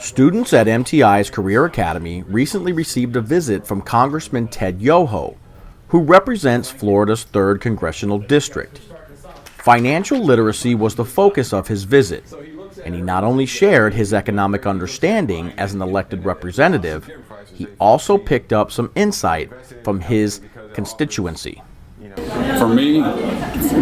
Students at MTI's Career Academy recently received a visit from Congressman Ted Yoho, who represents Florida's 3rd Congressional District. Financial literacy was the focus of his visit, and he not only shared his economic understanding as an elected representative, he also picked up some insight from his constituency. For me,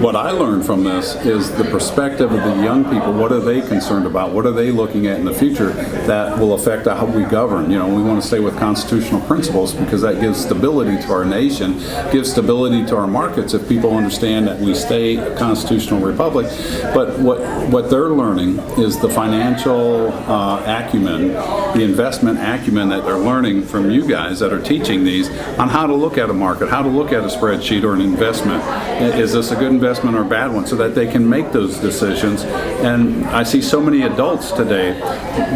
what I learned from this is the perspective of the young people. What are they concerned about? What are they looking at in the future that will affect how we govern? You know, we want to stay with constitutional principles because that gives stability to our nation, gives stability to our markets if people understand that we stay a constitutional republic. But what they're learning is the financial acumen, the investment acumen that they're learning from you guys that are teaching these on how to look at a market, how to look at a spreadsheet or an investment. Is this a good investment or a bad one, so that they can make those decisions. And I see so many adults today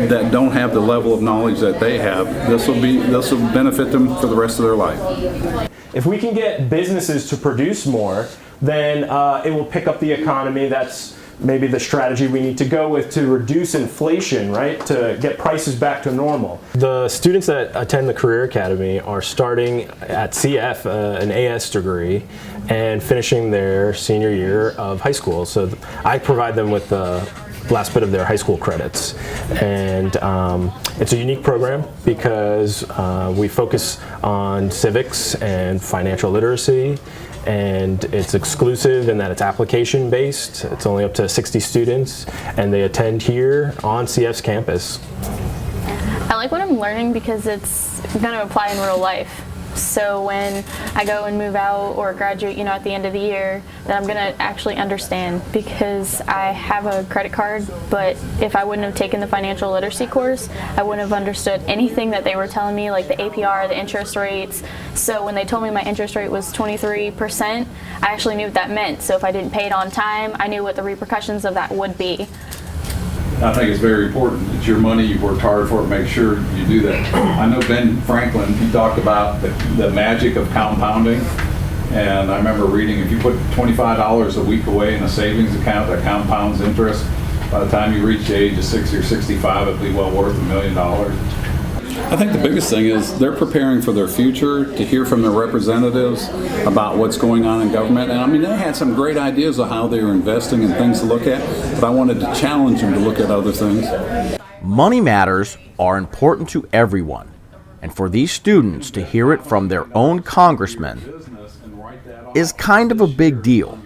that don't have the level of knowledge that they have. This will benefit them for the rest of their life. If we can get businesses to produce more, then it will pick up the economy. That's maybe the strategy we need to go with to reduce inflation, right? To get prices back to normal. The students that attend the Career Academy are starting at CF, an AS degree, and finishing their senior year of high school. So I provide them with the last bit of their high school credits. And it's a unique program because we focus on civics and financial literacy, and it's exclusive in that it's application based. It's only up to 60 students, and they attend here on CF's campus. I like what I'm learning because it's going to apply in real life. So when I go and move out or graduate, at the end of the year, that I'm going to actually understand, because I have a credit card, but if I wouldn't have taken the financial literacy course, I wouldn't have understood anything that they were telling me, like the APR, the interest rates. So when they told me my interest rate was 23%, I actually knew what that meant. So if I didn't pay it on time, I knew what the repercussions of that would be. I think it's very important. It's your money. You've worked hard for it. Make sure you do that. I know Ben Franklin, he talked about the magic of compounding. And I remember reading, if you put $25 a week away in a savings account that compounds interest, by the time you reach the age of 60 or 65, it'll be well worth $1 million. I think the biggest thing is they're preparing for their future, to hear from their representatives about what's going on in government. And I mean, they had some great ideas of how they were investing and things to look at, but I wanted to challenge them to look at other things. Money matters are important to everyone, and for these students to hear it from their own congressman is kind of a big deal.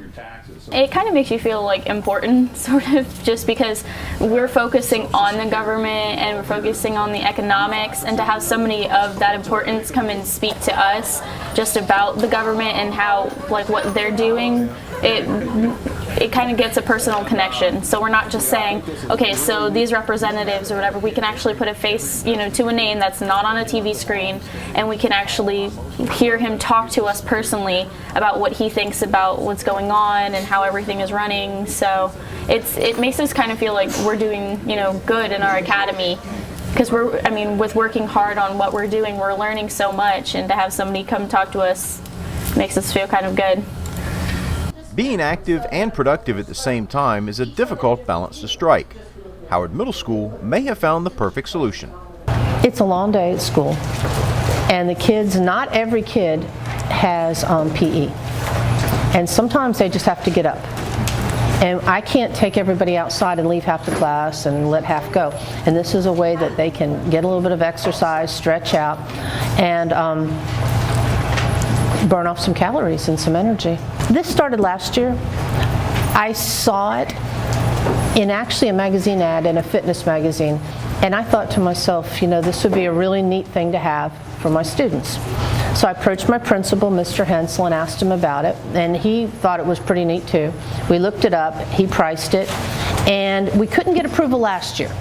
It kind of makes you feel like important, sort of, just because we're focusing on the government and we're focusing on the economics, and to have somebody of that importance come and speak to us just about the government and how, like, what they're doing, it kind of gets a personal connection. So we're not just saying, okay, so these representatives or whatever, we can actually put a face, to a name that's not on a TV screen, and we can actually hear him talk to us personally about what he thinks about what's going on and how everything is running. So it makes us kind of feel like we're doing, good in our academy, because with working hard on what we're doing, we're learning so much, and to have somebody come talk to us makes us feel kind of good. Being active and productive at the same time is a difficult balance to strike. Howard Middle School may have found the perfect solution. It's a long day at school, and the kids, not every kid has PE, and sometimes they just have to get up. And I can't take everybody outside and leave half the class and let half go. And this is a way that they can get a little bit of exercise, stretch out, and burn off some calories and some energy. This started last year. I saw it in actually a magazine ad, in a fitness magazine, and I thought to myself, this would be a really neat thing to have for my students. So I approached my principal, Mr. Hensel, and asked him about it, and he thought it was pretty neat too. We looked it up, he priced it, and we couldn't get approval last year.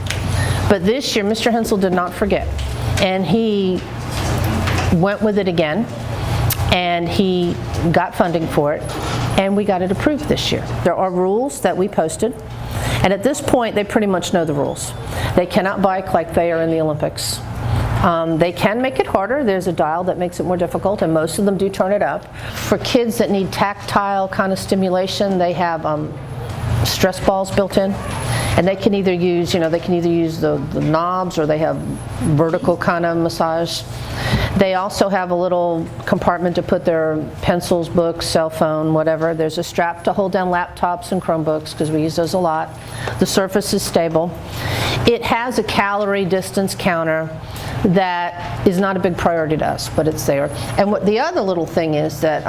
But this year, Mr. Hensel did not forget, and he went with it again, and he got funding for it, and we got it approved this year. There are rules that we posted, and at this point they pretty much know the rules. They cannot bike like they are in the Olympics. They can make it harder. There's a dial that makes it more difficult, and most of them do turn it up. For kids that need tactile kind of stimulation, they have stress balls built in, And they can either use, the knobs, or they have vertical kind of massage. They also have a little compartment to put their pencils, books, cell phone, whatever. There's a strap to hold down laptops and Chromebooks, because we use those a lot. The surface is stable. It has a calorie distance counter that is not a big priority to us, but it's there. And what the other little thing is that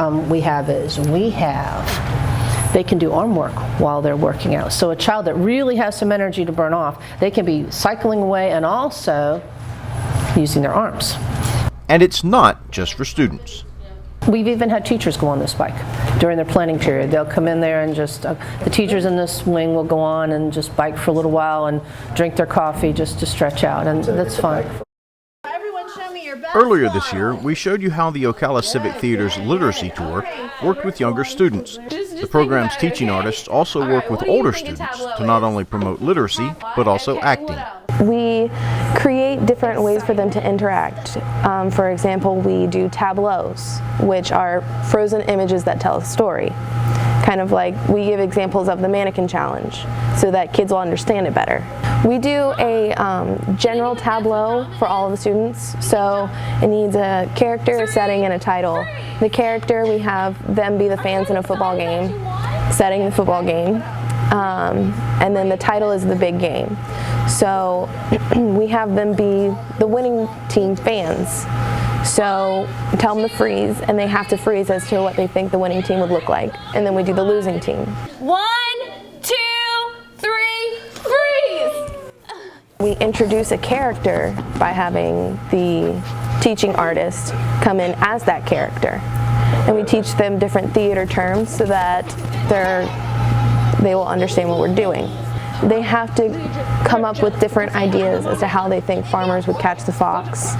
they can do arm work while they're working out. So a child that really has some energy to burn off, they can be cycling away and also using their arms. And it's not just for students. We've even had teachers go on this bike during their planning period. They'll come in there and just, the teachers in this wing will go on and just bike for a little while and drink their coffee just to stretch out, and that's fun. Earlier this year, we showed you how the Ocala Civic Theater's Literacy Tour worked with younger students. The program's teaching artists also work with older students to not only promote literacy, but also acting. We create different ways for them to interact. For example, we do tableaus, which are frozen images that tell a story. Kind of like we give examples of the mannequin challenge so that kids will understand it better. We do a general tableau for all of the students, so it needs a character, a setting, and a title. The character, we have them be the fans in a football game, setting the football game, and then the title is the big game. So we have them be the winning team fans. So tell them to freeze, and they have to freeze as to what they think the winning team would look like. And then we do the losing team. 1, 2, 3, freeze! We introduce a character by having the teaching artist come in as that character. And we teach them different theater terms so that they will understand what we're doing. They have to come up with different ideas as to how they think farmers would catch the fox.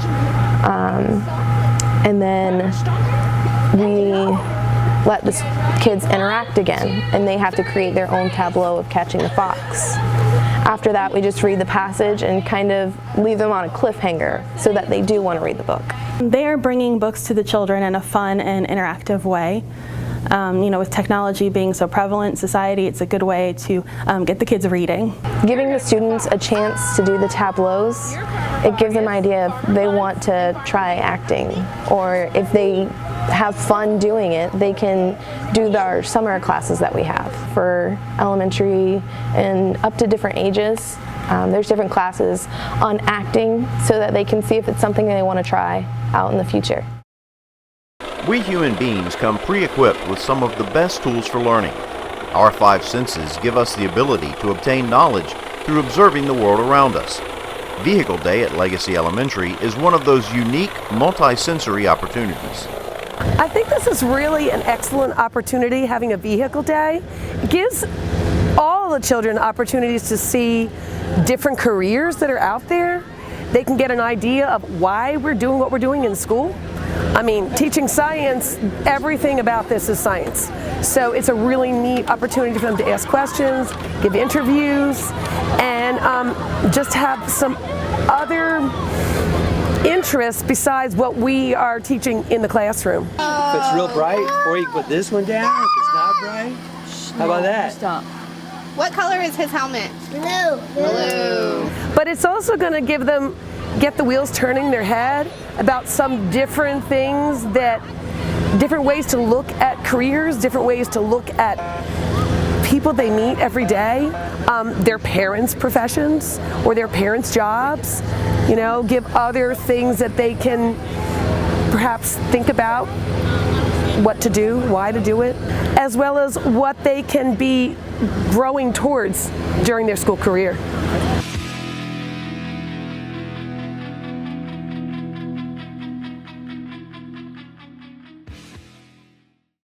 And then we let the kids interact again, and they have to create their own tableau of catching the fox. After that, we just read the passage and kind of leave them on a cliffhanger so that they do want to read the book. They are bringing books to the children in a fun and interactive way. With technology being so prevalent in society, it's a good way to get the kids reading. Giving the students a chance to do the tableaus, it gives them an idea if they want to try acting, or if they have fun doing it, they can do our summer classes that we have for elementary and up to different ages. There's different classes on acting so that they can see if it's something they want to try out in the future. We human beings come pre-equipped with some of the best tools for learning. Our 5 senses give us the ability to obtain knowledge through observing the world around us. Vehicle Day at Legacy Elementary is one of those unique multi-sensory opportunities. I think this is really an excellent opportunity, having a vehicle day. It gives all the children opportunities to see different careers that are out there. They can get an idea of why we're doing what we're doing in school. I mean, teaching science, everything about this is science. So it's a really neat opportunity for them to ask questions, give interviews, and just have some other interests besides what we are teaching in the classroom. If it's real bright, or you can put this one down. If it's not bright, how about that? Stop. What color is his helmet? Blue. Blue. But it's also going to get the wheels turning their head about some different things, different ways to look at careers, different ways to look at people they meet every day, their parents' professions or their parents' jobs, give other things that they can perhaps think about what to do, why to do it, as well as what they can be growing towards during their school career.